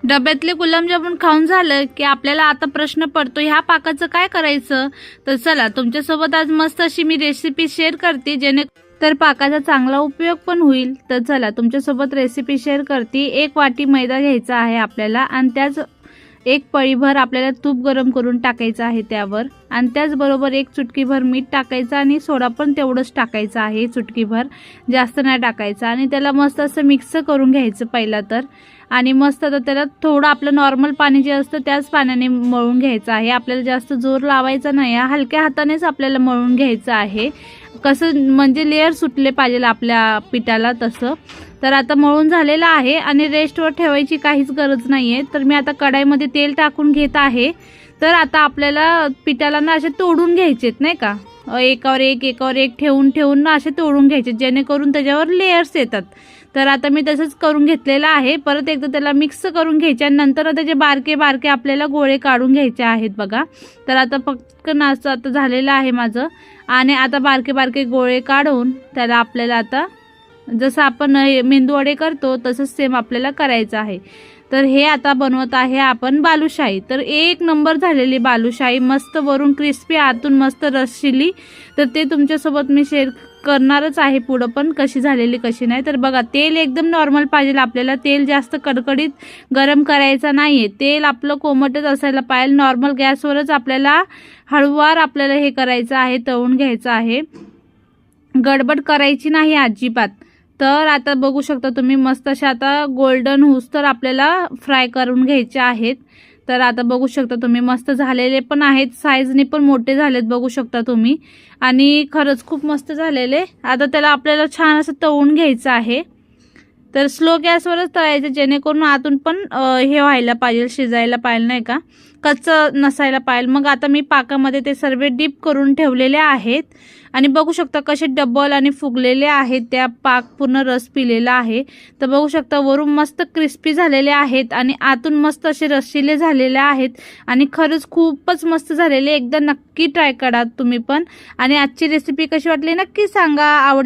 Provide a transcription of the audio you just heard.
डब्यातले गुलाबजामुन खाऊन झालं की आपल्याला आता प्रश्न पडतो ह्या पाकाचं काय करायचं। तर चला तुमच्यासोबत आज मस्त अशी मी रेसिपी शेअर करते जेणे तर पाकाचा चांगला उपयोग पण होईल। तर चला तुमच्यासोबत रेसिपी शेअर करते। 1 वाटी मैदा घ्यायचा आहे आपल्याला आणि त्याच 1 पळीभर आपल्याला तूप गरम करून टाकायचं आहे त्यावर आणि त्याचबरोबर 1 चुटकीभर मीठ टाकायचं आणि सोडा पण तेवढंच टाकायचं आहे, चुटकीभर जास्त नाही टाकायचं आणि त्याला मस्त असं मिक्स करून घ्यायचं पहिला तर। आणि मस्त आता त्याला थोडं आपलं नॉर्मल पाणी जे असतं त्याच पाण्याने मळून घ्यायचं आहे। आपल्याला जास्त जोर लावायचा नाही, हलक्या हातानेच आपल्याला मळून घ्यायचं आहे। कसं म्हणजे लेयर सुटले पाहिजे आपल्या पिठाला तसं। तर आता मळून झालेलं आहे आणि रेस्टवर ठेवायची काहीच गरज नाहीये। तर मी आता कढाईमध्ये तेल टाकून घेत आहे। तर आता आपल्याला पिठाला ना असे तोडून घ्यायचेत नाही का, एकावर एक ठेवून ना असे तोडून घ्यायचे जेणेकरून त्याच्यावर लेयर्स येतात। तर आता मी तसंच करून घेतलेलं आहे। परत एकदा त्याला मिक्स करून घ्यायचे आणि नंतर त्याचे बारके बारके आपल्याला गोळे काढून घ्यायचे आहेत बघा। तर आता पटकन असं आता झालेलं आहे माझं आणि आता बारके बारके गोळे काढून त्याला आपल्याला आता जसं आपण मेंदू वडे करतो तसंच सेम आपल्याला करायचं आहे। तर हे आता बनवत आहे आपण बालुशाही। तर 1 नंबर झालेली बालुशाही, मस्त वरून क्रिस्पी आतून मस्त रसशिली। तर ते तुमच्यासोबत मी शेअर करणारच आहे पुढं पण कशी झालेली कशी नाही। तर बघा तेल एकदम नॉर्मल पाहिजे आपल्याला, तेल जास्त कडकडीत गरम करायचं नाहीये, तेल आपलं कोमटच असायला पाहिजे। नॉर्मल गॅसवरच आपल्याला हळूवार आपल्याला हे करायचं आहे, तळून घ्यायचं आहे, गडबड करायची नाही अजिबात। तर आता बघू शकता तुम्ही मस्त अशा आता गोल्डन होऊस तर आपल्याला फ्राय करून घ्यायचे आहेत। तर आता बघू शकता तुम्ही मस्त झालेले पण आहेत, साईजने पण मोठे झालेत बघू शकता तुम्ही आणि खरंच खूप मस्त झालेले। आता त्याला आपल्याला छान असं तळून घ्यायचं आहे। तर स्लो गॅसवरच तळायचं जेणेकरून आतून पण हे व्हायला पाहिजे, शिजायला पाहिजे नाही का, कच्चं नसायला पाहिजे। मग आता मी पाकामध्ये ते सर्व डीप करून ठेवलेले आहेत आणि बघू शकता कसे डबल आणि फुगलेले आहेत, त्या पाक पूर्ण रस पिलेला आहे। तर बघू शकता वरून मस्त क्रिस्पी झालेले आहेत आणि आतून मस्त असे रशिले झालेले आहेत आणि खरंच खूपच मस्त झालेले। एकदा नक्की ट्राय करा तुम्ही पण आणि आजची रेसिपी कशी वाटली नक्की सांगा। आवडली